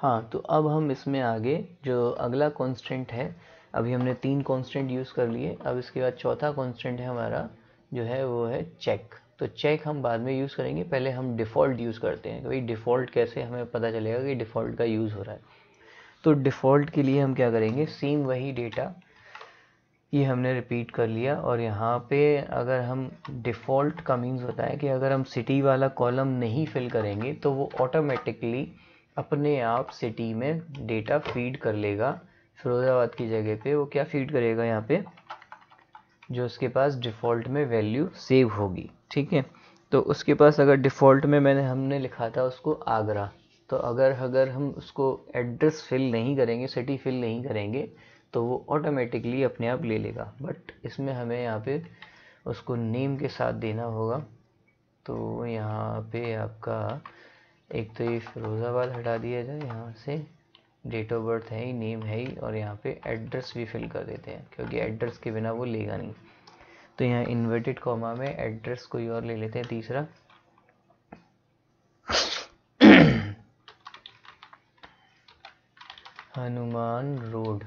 हाँ, तो अब हम इसमें आगे जो अगला कांस्टेंट है, अभी हमने 3 कांस्टेंट यूज़ कर लिए। अब इसके बाद चौथा कांस्टेंट है हमारा जो है वो है चेक। तो चेक हम बाद में यूज़ करेंगे, पहले हम डिफ़ॉल्ट यूज़ करते हैं कि भाई डिफ़ॉल्ट कैसे हमें पता चलेगा कि डिफ़ॉल्ट का यूज़ हो रहा है। तो डिफ़ॉल्ट के लिए हम क्या करेंगे, सेम वही डेटा ये हमने रिपीट कर लिया। और यहाँ पे अगर हम डिफ़ॉल्ट का मीन्स होता है कि अगर हम सिटी वाला कॉलम नहीं फिल करेंगे तो वो ऑटोमेटिकली अपने आप सिटी में डेटा फीड कर लेगा। फिरोज़ाबाद की जगह पे वो क्या फीड करेगा, यहाँ पे जो उसके पास डिफ़ॉल्ट में वैल्यू सेव होगी। ठीक है, तो उसके पास अगर डिफ़ॉल्ट में हमने लिखा था उसको आगरा, तो अगर हम उसको एड्रेस फिल नहीं करेंगे, सिटी फिल नहीं करेंगे, तो वो ऑटोमेटिकली अपने आप ले लेगा। बट इसमें हमें यहाँ पे उसको नेम के साथ देना होगा। तो यहाँ पे आपका एक तो ये फिरोज़ाबाद हटा दिया जाए यहाँ से, डेट ऑफ बर्थ है ही, नेम है ही, और यहाँ पे एड्रेस भी फिल कर देते हैं क्योंकि एड्रेस के बिना वो लेगा नहीं। तो यहाँ इन्वर्टेड कॉमा में एड्रेस कोई और ले लेते हैं, तीसरा Hanuman road,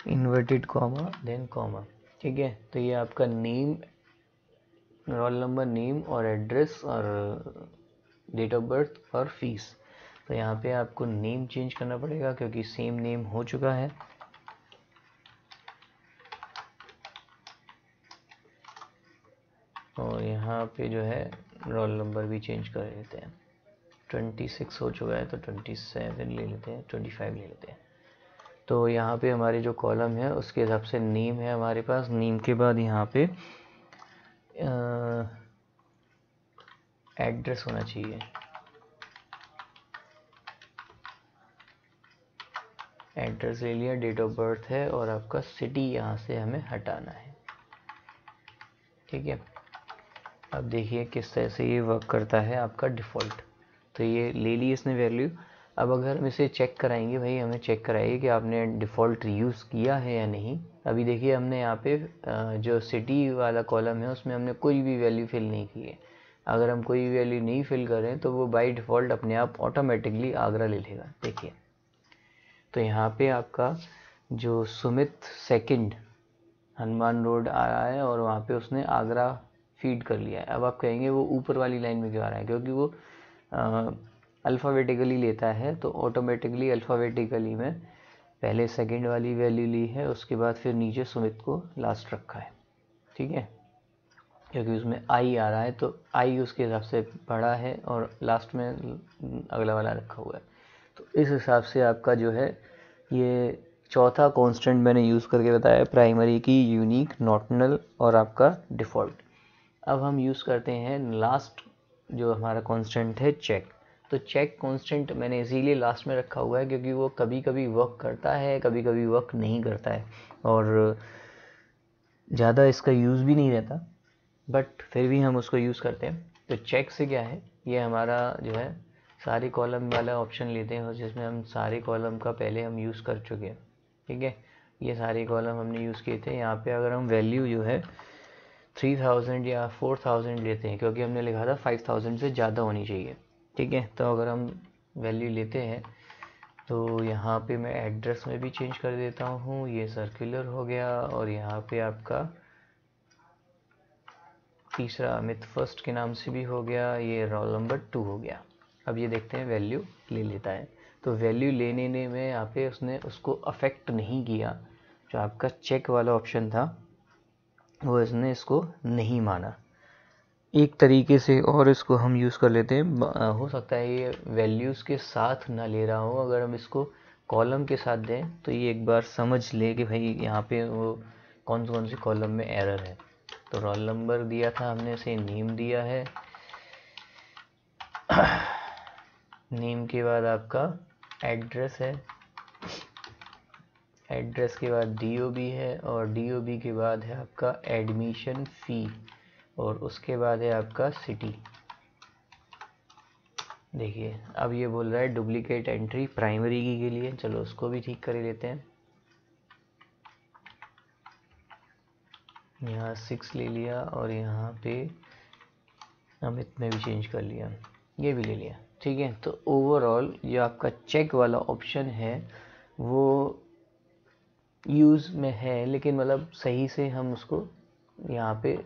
inverted comma then comma. ठीक है, तो ये आपका नेम, रोल नंबर, नेम और एड्रेस और डेट ऑफ बर्थ और फीस। तो यहाँ पे आपको नेम चेंज करना पड़ेगा क्योंकि सेम नेम हो चुका है। और यहाँ पे जो है रोल नंबर भी चेंज कर लेते हैं। 26 हो चुका है तो 27 ले लेते हैं, 25 ले लेते हैं। तो यहाँ पे हमारे जो कॉलम है उसके हिसाब से नेम है हमारे पास। नेम के बाद यहाँ पे एड्रेस होना चाहिए। एड्रेस ले लिया, डेट ऑफ बर्थ है और आपका सिटी यहाँ से हमें हटाना है। ठीक है, अब देखिए किस तरह से ये वर्क करता है आपका डिफ़ॉल्ट। तो ये ले ली इसने वैल्यू। अब अगर हम इसे चेक कराएंगे, भाई हमें चेक कराइए कि आपने डिफ़ॉल्ट यूज़ किया है या नहीं। अभी देखिए हमने यहाँ पे जो सिटी वाला कॉलम है उसमें हमने कोई भी वैल्यू फिल नहीं की है। अगर हम कोई वैल्यू नहीं फिल करें तो वो बाय डिफ़ॉल्ट अपने आप ऑटोमेटिकली आगरा ले लेगा। देखिए, तो यहाँ पे आपका जो सुमित सेकंड हनुमान रोड आ रहा है और वहाँ पे उसने आगरा फीड कर लिया है। अब आप कहेंगे वो ऊपर वाली लाइन में क्यों आ रहा है, क्योंकि वो अल्फ़ाबेटिकली लेता है, तो ऑटोमेटिकली अल्फ़ाबेटिकली में पहले सेकंड वाली वैल्यू ली है, उसके बाद फिर नीचे सुमित को लास्ट रखा है। ठीक है, क्योंकि उसमें आई आ रहा है तो आई उसके हिसाब से बड़ा है और लास्ट में अगला वाला रखा हुआ है। तो इस हिसाब से आपका जो है ये चौथा कांस्टेंट मैंने यूज़ करके बताया, प्राइमरी की, यूनिक, नॉर्टनल और आपका डिफ़ॉल्ट। अब हम यूज़ करते हैं लास्ट जो हमारा कांस्टेंट है चेक। तो चेक कांस्टेंट मैंने इसीलिए लास्ट में रखा हुआ है क्योंकि वो कभी कभी वर्क करता है, कभी कभी वर्क नहीं करता है और ज़्यादा इसका यूज़ भी नहीं रहता, बट फिर भी हम उसको यूज़ करते हैं। तो चेक से क्या है, ये हमारा जो है सारे कॉलम वाला ऑप्शन लेते हैं जिसमें हम सारे कॉलम का पहले हम यूज़ कर चुके हैं। ठीक है, ये सारे कॉलम हमने यूज़ किए थे। यहाँ पे अगर हम वैल्यू जो है 3000 या 4000 लेते हैं, क्योंकि हमने लिखा था 5000 से ज़्यादा होनी चाहिए। ठीक है, तो अगर हम वैल्यू लेते हैं तो यहाँ पे मैं एड्रेस में भी चेंज कर देता हूँ, ये सर्कुलर हो गया। और यहाँ पे आपका तीसरा अमित फर्स्ट के नाम से भी हो गया, ये रोल नंबर 2 हो गया। अब ये देखते हैं वैल्यू ले लेता है। तो वैल्यू लेने में यहाँ पे उसने उसको अफेक्ट नहीं किया, जो आपका चेक वाला ऑप्शन था वो इसने इसको नहीं माना। एक तरीके से और इसको हम यूज़ कर लेते हैं, हो सकता है ये वैल्यूज़ के साथ ना ले रहा हो, अगर हम इसको कॉलम के साथ दें तो ये एक बार समझ ले कि भाई यहाँ पे वो कौन सी कॉलम में एरर है। तो रोल नंबर दिया था हमने, इसे नेम दिया है। नेम के बाद आपका एड्रेस है, एड्रेस के बाद डीओबी है और डीओबी के बाद है आपका एडमिशन फ़ी और उसके बाद है आपका सिटी। देखिए अब ये बोल रहा है डुप्लीकेट एंट्री प्राइमरी की के लिए, चलो उसको भी ठीक कर लेते हैं। यहाँ 6 ले लिया और यहाँ पे अमित में भी चेंज कर लिया। ये भी ले लिया, ठीक है। तो ओवरऑल जो आपका चेक वाला ऑप्शन है वो यूज़ में है, लेकिन मतलब सही से हम उसको यहाँ पे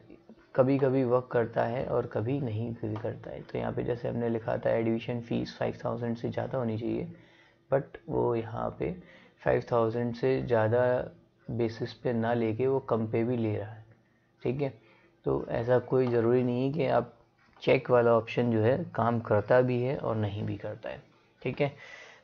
कभी कभी वर्क करता है और कभी नहीं भी करता है। तो यहाँ पे जैसे हमने लिखा था एडमिशन फ़ीस 5000 से ज़्यादा होनी चाहिए, बट वो यहाँ पे 5000 से ज़्यादा बेसिस पे ना लेके वो कम पे भी ले रहा है, ठीक है। तो ऐसा कोई ज़रूरी नहीं है कि आप चेक वाला ऑप्शन जो है काम करता भी है और नहीं भी करता है, ठीक है।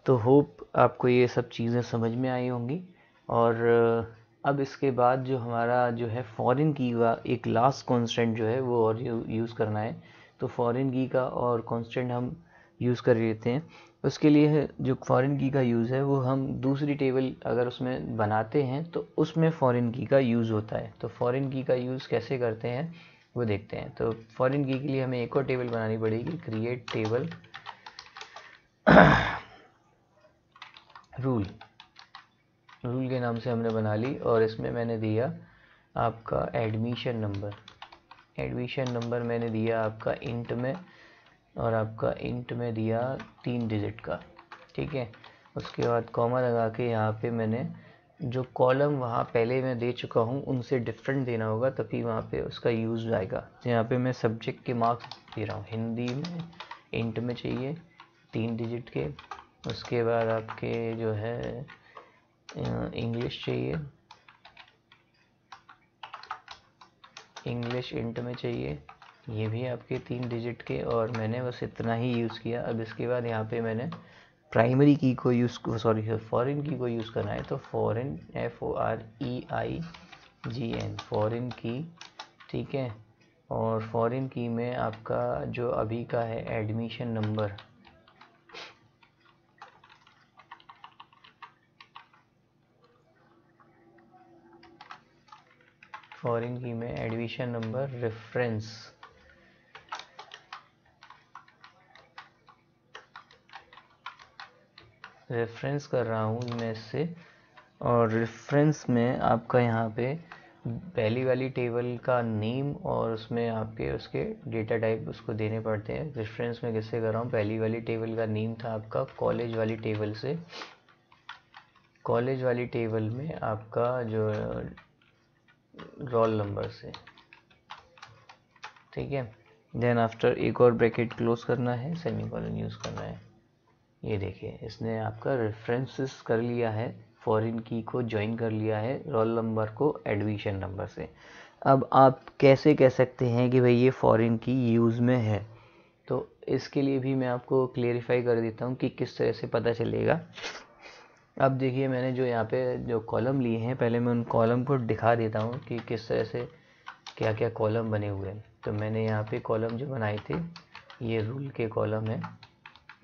तो होप आपको ये सब चीज़ें समझ में आई होंगी। और अब इसके बाद जो हमारा जो है फॉरेन की का एक लास्ट कांस्टेंट जो है वो और यूज़ करना है। तो फॉरेन की का और कांस्टेंट हम यूज़ कर लेते हैं। उसके लिए जो फॉरेन की का यूज़ है वो हम दूसरी टेबल अगर उसमें बनाते हैं तो उसमें फॉरेन की का यूज़ होता है। तो फॉरेन की का यूज़ कैसे करते हैं वो देखते हैं। तो फॉरेन की के लिए हमें एक और टेबल बनानी पड़ेगी, क्रिएट टेबल रूल के नाम से हमने बना ली। और इसमें मैंने दिया आपका एडमिशन नंबर मैंने दिया आपका इंट में, और आपका इंट में दिया 3 डिजिट का, ठीक है। उसके बाद कॉमा लगा के यहाँ पे मैंने जो कॉलम वहाँ पहले मैं दे चुका हूँ उनसे डिफरेंट देना होगा, तभी वहाँ पे उसका यूज़ आएगा। तो यहाँ पे मैं सब्जेक्ट के मार्क्स दे रहा हूँ, हिंदी में इंट में चाहिए 3 डिजिट के। उसके बाद आपके जो है इंग्लिश चाहिए, इंग्लिश इंट में चाहिए, ये भी आपके 3 डिजिट के। और मैंने बस इतना ही यूज़ किया। अब इसके बाद यहाँ पे मैंने प्राइमरी की को फॉरेन की को यूज़ करना है। तो फॉरेन FOREIGN फॉरेन की, ठीक है। और फॉरेन की में आपका जो अभी का है एडमिशन नंबर, फॉरेन की में एडमिशन नंबर रेफरेंस कर रहा हूँ मैं इससे। और रेफरेंस में आपका यहाँ पे पहली वाली टेबल का नेम और उसमें आपके उसके डेटा टाइप उसको देने पड़ते हैं। रेफरेंस में किससे कर रहा हूँ, पहली वाली टेबल का नेम था आपका कॉलेज वाली टेबल से, कॉलेज वाली टेबल में आपका जो रोल नंबर से, ठीक है। देन आफ्टर एक और ब्रैकेट क्लोज करना है, सेमीकोलन यूज़ करना है। ये देखिए इसने आपका रेफरेंसेस कर लिया है, फॉरेन की को ज्वाइन कर लिया है रोल नंबर को एडमिशन नंबर से। अब आप कैसे कह सकते हैं कि भाई ये फॉरेन की यूज़ में है, तो इसके लिए भी मैं आपको क्लेरिफाई कर देता हूँ कि किस तरह से पता चलेगा। अब देखिए मैंने जो यहाँ पे जो कॉलम लिए हैं, पहले मैं उन कॉलम को दिखा देता हूँ कि किस तरह से क्या क्या कॉलम बने हुए हैं। तो मैंने यहाँ पे कॉलम जो बनाए थे ये रूल के कॉलम है,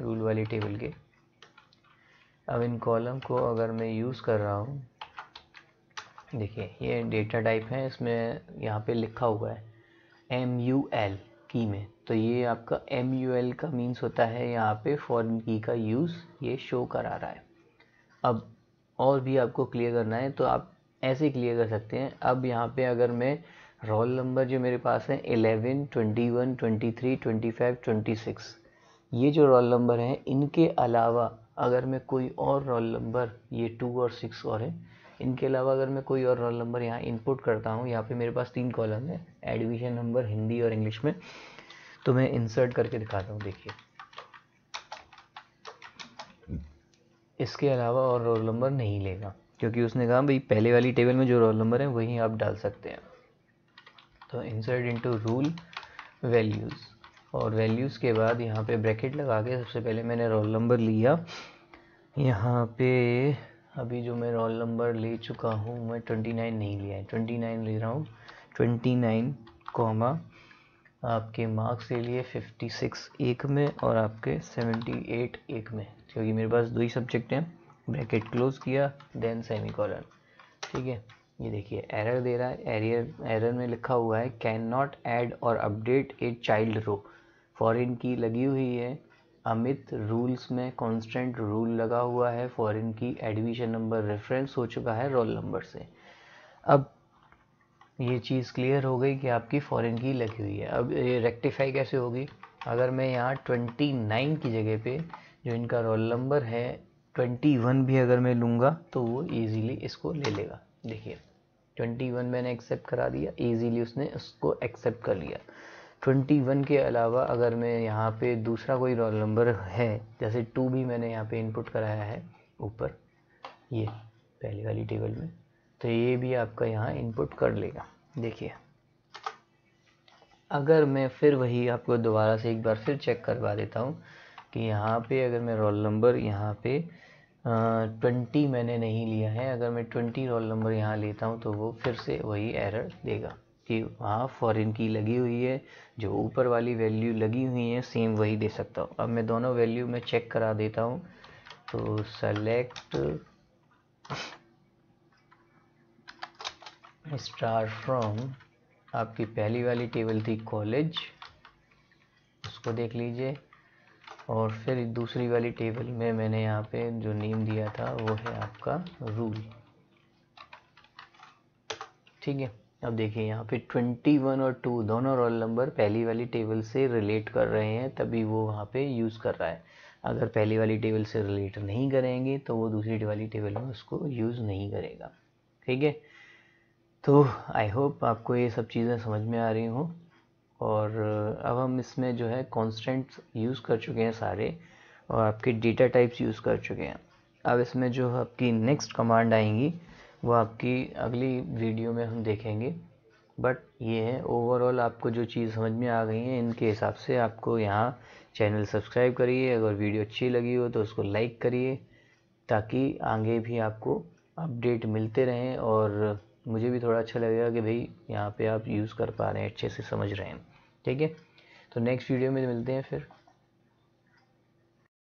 रूल वाली टेबल के। अब इन कॉलम को अगर मैं यूज़ कर रहा हूँ, देखिए ये डेटा टाइप है, इसमें यहाँ पे लिखा हुआ है MUL की में। तो ये आपका MUL का मीन्स होता है यहाँ पे फॉरेन की का यूज़ ये शो करा रहा है। अब और भी आपको क्लियर करना है तो आप ऐसे क्लियर कर सकते हैं। अब यहाँ पे अगर मैं रोल नंबर जो मेरे पास है 11, 21, 23, 25, 26, ये जो रोल नंबर हैं इनके अलावा अगर मैं कोई और रोल नंबर, ये 2 और 6 और है, इनके अलावा अगर मैं कोई और रोल नंबर यहाँ इनपुट करता हूँ, यहाँ पे मेरे पास 3 कॉलम है एडमिशन नंबर हिंदी और इंग्लिश में, तो मैं इंसर्ट करके दिखाता हूँ। देखिए इसके अलावा और रोल नंबर नहीं लेगा, क्योंकि उसने कहा भाई पहले वाली टेबल में जो रोल नंबर है वही आप डाल सकते हैं। तो इंसर्ट इनटू रूल वैल्यूज़, और वैल्यूज़ के बाद यहाँ पे ब्रैकेट लगा के सबसे पहले मैंने रोल नंबर लिया। यहाँ पे अभी जो मैं रोल नंबर ले चुका हूँ मैं 29 नहीं लिया है, 29 ले रहा हूँ। 29 कॉमा आपके मार्क्स ले लिए 56 एक में और आपके 78 एक में, क्योंकि मेरे पास 2 ही सब्जेक्ट हैं। ब्रैकेट क्लोज किया, देन सेमीकोलन, ठीक है। ये देखिए एरर दे रहा है, एरर में लिखा हुआ है can not add or update a child row. Foreign की लगी हुई है, अमित रूल्स में कांस्टेंट रूल लगा हुआ है, फॉरेन की एडमिशन नंबर रेफरेंस हो चुका है रोल नंबर से। अब ये चीज़ क्लियर हो गई कि आपकी फॉरेन की लगी हुई है। अब ये रेक्टिफाई कैसे होगी, अगर मैं यहाँ 29 की जगह पे जो इनका रोल नंबर है 21 भी अगर मैं लूँगा तो वो इजीली इसको ले लेगा। देखिए 21 मैंने एक्सेप्ट करा दिया, इजीली उसने उसको एक्सेप्ट कर लिया। 21 के अलावा अगर मैं यहाँ पे दूसरा कोई रोल नंबर है, जैसे 2 भी मैंने यहाँ पे इनपुट कराया है ऊपर ये पहली वाली टेबल में, तो ये भी आपका यहाँ इनपुट कर लेगा। देखिए अगर मैं फिर वही आपको दोबारा से एक बार फिर चेक करवा देता हूँ कि यहाँ पे अगर मैं रोल नंबर यहाँ पे 20 मैंने नहीं लिया है, अगर मैं 20 रोल नंबर यहाँ लेता हूँ तो वो फिर से वही एरर देगा कि वहाँ फॉरेन की लगी हुई है, जो ऊपर वाली वैल्यू लगी हुई है सेम वही दे सकता हूँ। अब मैं दोनों वैल्यू में चेक करा देता हूँ। तो सेलेक्ट स्टार फ्रॉम, आपकी पहली वाली टेबल थी कॉलेज, उसको देख लीजिए, और फिर दूसरी वाली टेबल में मैंने यहाँ पे जो नेम दिया था वो है आपका रूल। ठीक है, अब देखिए यहाँ पे 21 और 2 दोनों रोल नंबर पहली वाली टेबल से रिलेट कर रहे हैं, तभी वो वहाँ पे यूज़ कर रहा है। अगर पहली वाली टेबल से रिलेट नहीं करेंगे तो वो दूसरी वाली टेबल में उसको यूज़ नहीं करेगा। ठीक है, तो आई होप आपको ये सब चीज़ें समझ में आ रही हों। और अब हम इसमें जो है कॉन्स्टेंट्स यूज़ कर चुके हैं सारे, और आपके डेटा टाइप्स यूज़ कर चुके हैं। अब इसमें जो आपकी नेक्स्ट कमांड आएंगी वो आपकी अगली वीडियो में हम देखेंगे। बट ये है ओवरऑल आपको जो चीज़ समझ में आ गई है, इनके हिसाब से आपको यहाँ चैनल सब्सक्राइब करिए। अगर वीडियो अच्छी लगी हो तो उसको लाइक करिए, ताकि आगे भी आपको अपडेट मिलते रहें और मुझे भी थोड़ा अच्छा लगेगा कि भाई यहाँ पे आप यूज़ कर पा रहे हैं, अच्छे से समझ रहे हैं। ठीक है, तो नेक्स्ट वीडियो में मिलते हैं फिर।